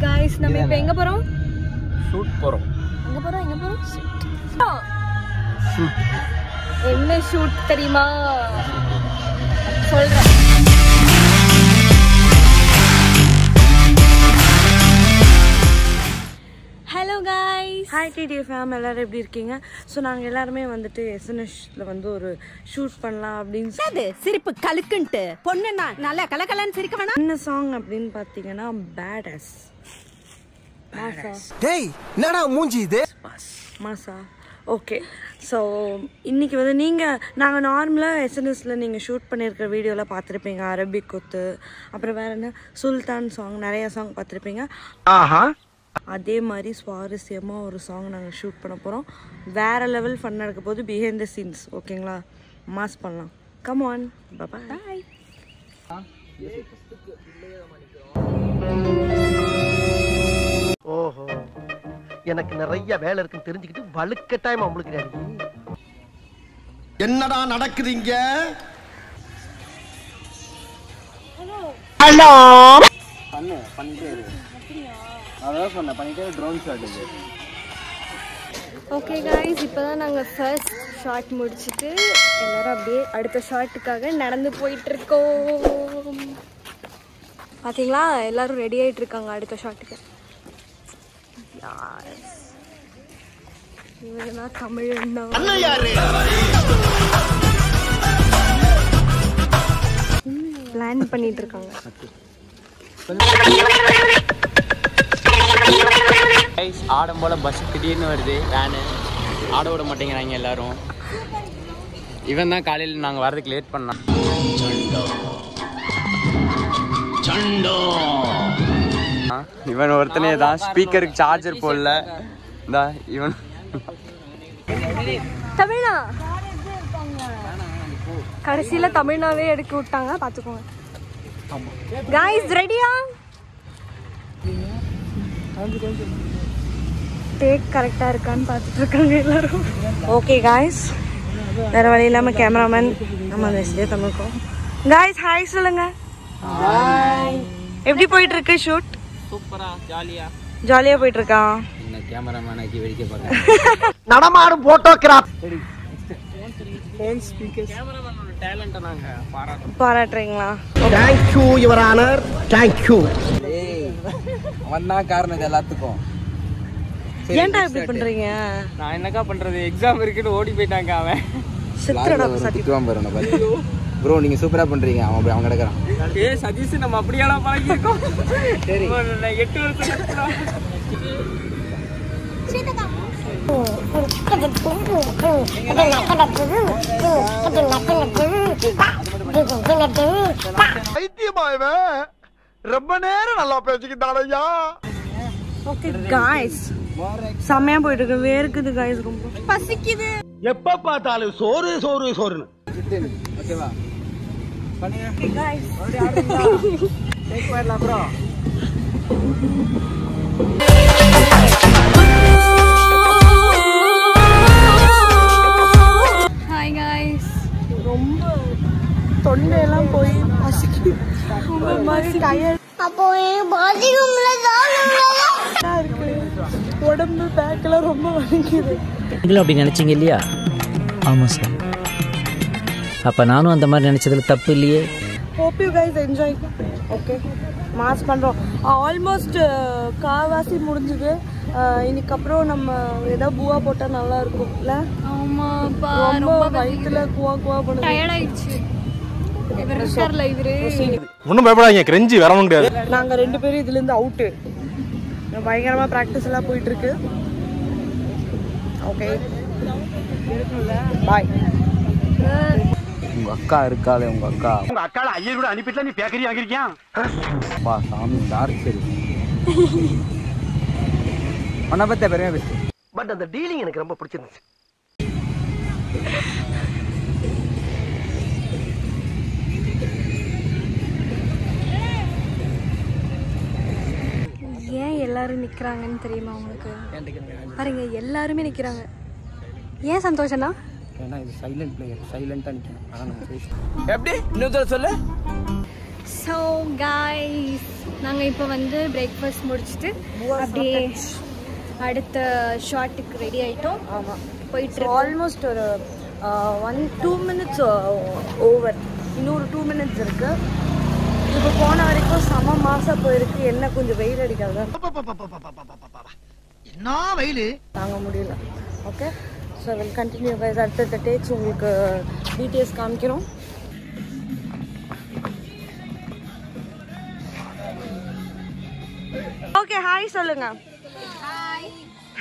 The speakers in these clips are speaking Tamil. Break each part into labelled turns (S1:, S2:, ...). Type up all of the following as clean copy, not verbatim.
S1: guys, நம்ம இப்போ எங்க போறோம்?
S2: ஷூட் போறோம்.
S1: எங்க போறோம்? ஷூட். என்ன ஷூட் தெரியுமா? சொல்றேன். Hello guys.
S3: Hi DD fam, எல்லாரும் எப்படி இருக்கீங்க? ஸோ நாங்கள் எல்லாருமே வந்துட்டு எஸ்என்எஸ்ல வந்து ஒரு ஷூட் பண்ணலாம் அப்படின்னு
S1: அது சிரிப்பு கலுக்குன்ட்டு பொண்ணுன்னா நல்லா கலகலன்னு சிரிக்க வேணாம்.
S3: என்ன சாங் அப்படின்னு பார்த்தீங்கன்னா பேடாஸ்.
S2: டேய் என்னடா மூஞ்சி இது?
S3: மாசா. ஓகே, ஸோ இன்றைக்கி வந்து நாங்கள் நார்மலாக எஸ்என்எஸில் நீங்கள் ஷூட் பண்ணியிருக்கிற வீடியோவில் பார்த்துருப்பீங்க. அரபிக் குத்து, அப்புறம் வேறு என்ன சுல்தான் சாங், நிறைய சாங் பார்த்துருப்பீங்க.
S2: ஆஹா,
S3: அதே மாதிரி சுவாரஸ்யமாக ஒரு சாங் நாங்கள் ஷூட் பண்ண போகிறோம். வேறு லெவல் ஃபன் நடக்க போது பிஹைண்ட் த சீன்ஸ். ஓகேங்களா? மாஸ் பண்ணலாம். கம் ஆன், பாய்.
S2: ஓஹோ, எனக்கு நிறைய வேலை இருக்குன்னு தெரிஞ்சுக்கிட்டு வலுக்கட்டாயமா உங்களுக்கு என்னடா நடக்குதுங்க? ஹலோ பண்ணிட்டே இரு. அதான் சொன்னேன், பண்ணிட்டே ட்ரோன் ஷாட் இது.
S1: ஓகே गाइस, இப்போதான் நாங்கள் ஃபர்ஸ்ட் ஷாட் முடிச்சுட்டு எல்லாரும் அப்படியே அடுத்த ஷாட்டுக்காக நடந்து போயிட்டுருக்கோம். பார்த்தீங்களா, எல்லாரும் ரெடி ஆகிட்டு இருக்காங்க அடுத்த ஷாட்டுக்கு. இவனா தமிழ் பிளான் பண்ணிட்டு இருக்காங்க.
S4: ஆடம் போல பஸ் திடீர்னு வருது, வேனு ஆட விட மாட்டேங்கிறாங்க எல்லாரும். இவன் தான் காலையில் நாங்கள் வரதுக்கு லேட் பண்ணோம். இவன் ஒருத்தனே தான் ஸ்பீக்கருக்கு சார்ஜர் போடல. இந்த இவன்
S1: தமிழ்னா கடைசியில் தமிழ்னாவே எடுக்க விட்டாங்க. பார்த்துக்கோங்க गाइस, ரெடியா? டேக் கரெக்டாக இருக்கான்னு பார்த்துட்டு இருக்காங்க எல்லாரும்.
S3: ஓகே காய்ஸ், வேறு வழி இல்லாமல் கேமராமேன் நம்ம நெஸ்டே தமிழ்க்கும். காய்ஸ் ஹாய் சொல்லுங்க. எப்படி போயிட்டு இருக்கு ஷூட்?
S4: சூப்பரா
S3: ஜாலியா போயிட்டு இருக்கா?
S4: இந்த கேமராமேன் ஆக்கி வெடிக்க பார்க்க
S2: நடமாடும் போட்டோகிராஃப்.
S4: டேலண்ட்டை நாங்கள்
S3: பாராட்டுறீங்களா?
S2: Thank you your honour, thank you.
S4: அவன் தான் காரணம் இது எல்லாத்துக்கும்.
S3: ஏன்டா இப்படி பண்றீங்க?
S4: நான் என்னக்கா பண்றது, எக்ஸாம் இருக்குன்னு ஓடி போயிட்டாங்க. அவன்
S5: ப்ரோ நீங்க சூப்பரா பண்றீங்க. அவன் கிடக்குறான்.
S4: ஏய் சதீஷ், நம்ம அப்படியெல்லாம் பழகிருக்கோம். சரி 8 வருஷம்
S2: ரொம்ப நேரம் நல்லா பேசிக்கிட்டாடையா.
S3: ஓகே காய்ஸ், செம்மையா போயிட்டு இருக்கு. வேர்க்குது காய்ஸ், ரொம்ப
S1: பசிக்குது.
S2: எப்ப பார்த்தாலும் சோறு சோறு சோறுன்னு.
S5: ஓகேவா?
S1: ஹாய் गाइस,
S3: ரொம்ப தொண்டையெல்லாம் போய் பசிக்குது. ரொம்ப மாதிரி டயர்டா இருக்கு. உடம்பு பேக்கெல்லாம் ரொம்ப வலிக்குது.
S6: நீங்களும் அப்படி நினைச்சீங்க இல்லையா? ஆமாம் சார். அப்போ நானும் அந்த மாதிரி நினச்சதுல தப்பு இல்லையே.
S3: Hope you guys enjoy. Okay, mass பண்ணுறோம். ஆல்மோஸ்ட் காவாசி முடிஞ்சுது. இதுக்கப்புறம் நம்ம ஏதாவது பூவா போட்டால் நல்லா இருக்கும் இல்லை?
S1: ஆமாப்பா,
S3: ரொம்ப வயிற்றுல குவா பண்ணுது.
S1: டயர்ட் ஆயிடுச்சு. இவர் இருக்கார்ல, இவரு
S2: ஒன்றும் பயப்படாதீங்க, கிரெஞ்சி வரணும் முடியாது.
S3: நாங்கள் 2 பேரும் இதுலேருந்து அவுட்டு. பயங்கரமாக ப்ராக்டிஸ் எல்லாம் போயிட்டு இருக்கு. Okay bye.
S5: உங்க அக்கா இருக்காளே, உங்க
S2: அக்கால ஐயர் கூட அனுப்பிட்டு நீ பேக்கரி வாங்கிருக்கியா?
S5: சாமி டார்க் சரி. உன்னை பத்தி பெருமையா பேசு.
S2: பட் அந்த டீலிங் எனக்கு ரொம்ப பிடிச்சிருந்துச்சு.
S1: ஏன் எல்லாரும் நிக்கிறாங்கன்னு தெரியுமா உங்களுக்கு? பாருங்க, எல்லாருமே நிக்கிறாங்க. ஏன் சந்தோஷம்னா,
S5: ஏன்னா இது சைலண்ட் பிளேயர், சைலண்டா நிக்கணும். அதான் நான் பேசுறேன்.
S4: எப்படி இன்னொரு சொல்லு.
S1: ஸோ காய்ஸ் நாங்கள் இப்போ வந்து பிரேக்ஃபாஸ்ட் முடிச்சுட்டு அப்படியே அடுத்த ஷார்ட்டுக்கு ரெடி ஆகிட்டோம்.
S3: ஆமாம்,
S1: போயிட்டு
S3: ஆல்மோஸ்ட் ஒரு 1-2 minutes ஓவர். இன்னொரு 2 minutes இருக்கு. இப்போ போன வரைக்கும் செம மாசம் போயிருக்கு. என்ன கொஞ்சம் வெயில் அடிக்காது,
S7: என்ன வெயில்
S3: தாங்க முடியல. Okay, so will continue guys. அடுத்த டேக்ஸ் உங்களுக்கு டீட்டெயில்ஸ் காமிக்கிறோம். ஓகே, ஹாய் சொல்லுங்க.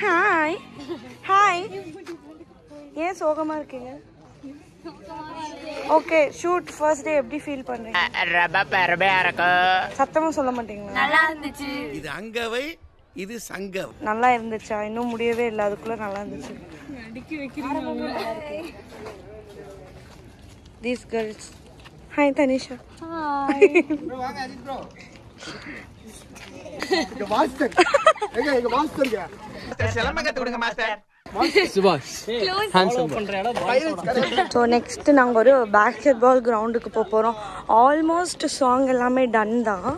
S3: Hi hi. ஏன் சோகமா இருக்கீங்க? ஓகே, ஷூட் ஃபர்ஸ்ட் டே எப்படி ஃபீல் பண்றீங்க? சத்தமா சொல்ல மாட்டீங்களா?
S1: நல்லா இருந்துச்சு.
S7: இது அங்கவை, இது சங்கம்.
S3: நல்லா இருந்துச்சா? இன்னும் முடியவே இல்லை, அதுக்குள்ள நல்லா இருந்துச்சு. These girls. Hi Tanisha.
S1: Hi.
S2: வாங்க அஜித் ப்ரோ. இங்க மாஸ்டர். எங்க மாஸ்டர்ங்க.
S7: செலம கத்து கொடுங்க மாஸ்டர்.
S4: சுபாஷ் ஹேண்ட்ஸம்
S3: ஸோ நெக்ஸ்ட்டு நாங்கள் ஒரு பேஸ்கெட் பால் கிரவுண்டுக்கு போகிறோம். ஆல்மோஸ்ட் சாங் எல்லாமே டன் தான்,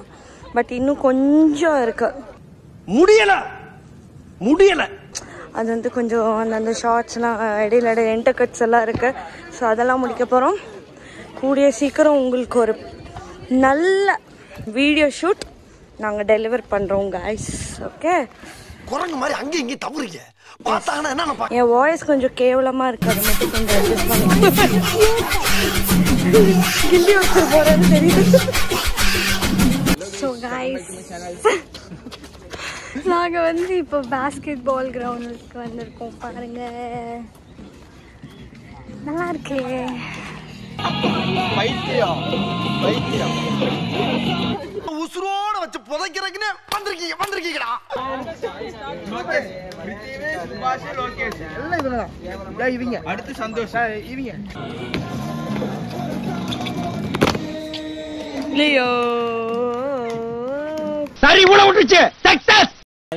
S3: பட் இன்னும் கொஞ்சம் இருக்கு.
S7: முடியல
S3: அது வந்து கொஞ்சம் அந்த ஷார்ட்ஸ்லாம் இடையில என்டர்கட்ஸ் எல்லாம் இருக்குது. ஸோ அதெல்லாம் முடிக்க போகிறோம். கூடிய சீக்கிரம் உங்களுக்கு ஒரு நல்ல வீடியோ ஷூட் நாங்கள் டெலிவர் பண்ணுறோம் guys. ஓகே,
S7: குரங்கு மாதிரி அங்கே இங்கே தவறுங்க பார்த்தாங்கன்னா என்ன
S3: என் வாய்ஸ் கொஞ்சம் கேவலமாக இருக்குது, அது மட்டும் கொஞ்சம் அட்ஜஸ்ட் பண்ணி கில்லி வச்சு போகிறேன்னு தெரியுது.
S1: ஸோ காய்ஸ் நாங்கள் வந்து இப்போ பேஸ்கெட் பால் கிரவுண்டுக்கு வந்திருக்கோம். பாருங்க, நல்லா இருக்கே.
S2: பைத்தியம் பைத்தியம்.
S7: உசுரோட வச்சு புதைக்கிறதுக்குன்னு வந்திருக்கீங்கடா.
S2: எல்லாம் இவங்கதான். இவங்க அடுத்து சந்தோஷம் இவங்க.
S3: லியோ
S7: சரி உள்ள விட்டுச்சு. சக்சஸ்.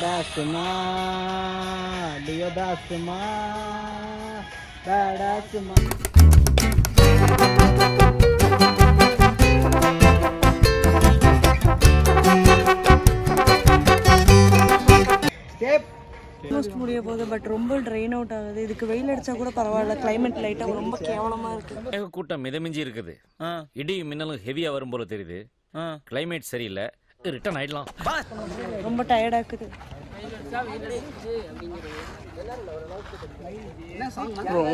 S4: டாஸ்மா லியோ டாஸ்மா டாஸ்மா.
S3: ஆல்மோஸ்ட் முடிய போகுது, பட் ரொம்ப ட்ரெயின் அவுட் ஆகுது. இதுக்கு வெயில் அடிச்சா கூட பரவாயில்ல, கிளைமேட் லைட்டாக ரொம்ப கேவலமாக இருக்குது.
S8: கூட்டம் மிதமிஞ்சி இருக்குது. இடி மின்னலும் ஹெவியா வரும் போல தெரியுது. கிளைமேட் சரியில்லை, ரிட்டர்ன் ஆயிடலாம்.
S3: ரொம்ப டயர்டாக இருக்குது.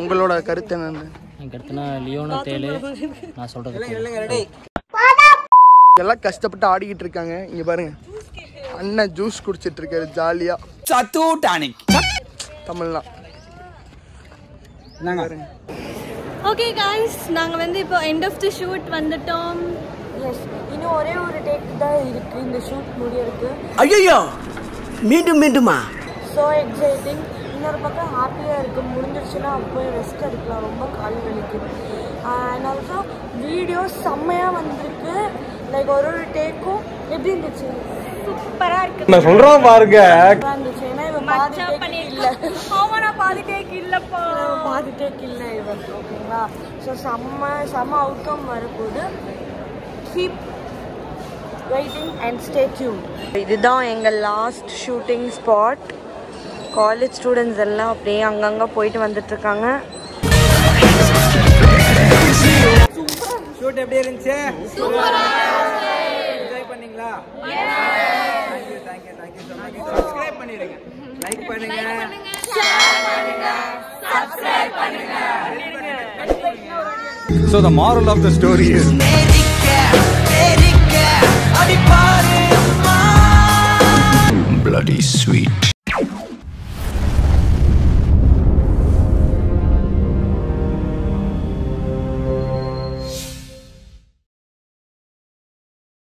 S2: உங்களோட கருத்து என்னன்னு?
S6: என் கருத்துனா லியோனோ தேலு. நான் சொல்றது
S2: எல்லாம் கஷ்டப்பட்டு ஆடிக்கிட்டு இருக்காங்க. இங்க பாருங்க, அண்ணன் ஜூஸ் குடிச்சிட்டு இருக்காரு ஜாலியா.
S5: சத்து டானிக்
S2: தமிழ்லாம்
S1: ஓகே காய்ஸ், நாங்கள் வந்து இப்போ எண்ட் ஆஃப் தி ஷூட் வந்துட்டோம்.
S3: எஸ், இன்னும் ஒரே ஒரு டேக் தான் இருக்குது இந்த ஷூட் முடியிருக்கு.
S7: ஐயோ மீண்டும் மீண்டுமா?
S3: So exciting. இன்னொரு பக்கம் ஹாப்பியாக இருக்குது. முடிஞ்சிருச்சுன்னா போய் ரெஸ்ட் எடுக்கலாம், ரொம்ப கால் வலிக்குது. அண்ட் ஆல்சோ வீடியோ செம்மையாக வந்திருக்கு. லைக் ஒரு டேக்கும் எப்படி இருந்துச்சு? சூப்பராக இருக்குது.
S2: நான் சொல்றோம் பாருங்க.
S3: இருந்துச்சு. ஏன்னா இவன் பாதி டேக் இல்லை.
S1: ஆமாம், பாதி டேக் இல்லைப்பா.
S3: பாதி டேக் இல்லை இவன். ஓகேங்களா? ஸோ செம்ம அவுட்கம் வரப்போகுது. Keep waiting and stay tuned. இதுதான் எங்கள் last shooting spot. College students எல்லாம் அப்படியே அங்கங்கே போயிட்டு வந்துட்டுருக்காங்க.
S5: ஷூட் எப்படி இருந்துச்சு? என்ஜாய் பண்ணீங்களா? Thank you so much. சப்ஸ்கிரைப் பண்ணிடுங்க, லைக் பண்ணுங்க, ஷேர் பண்ணுங்க, சப்ஸ்கிரைப் பண்ணுங்க. So the moral of the story is
S7: bloody sweet.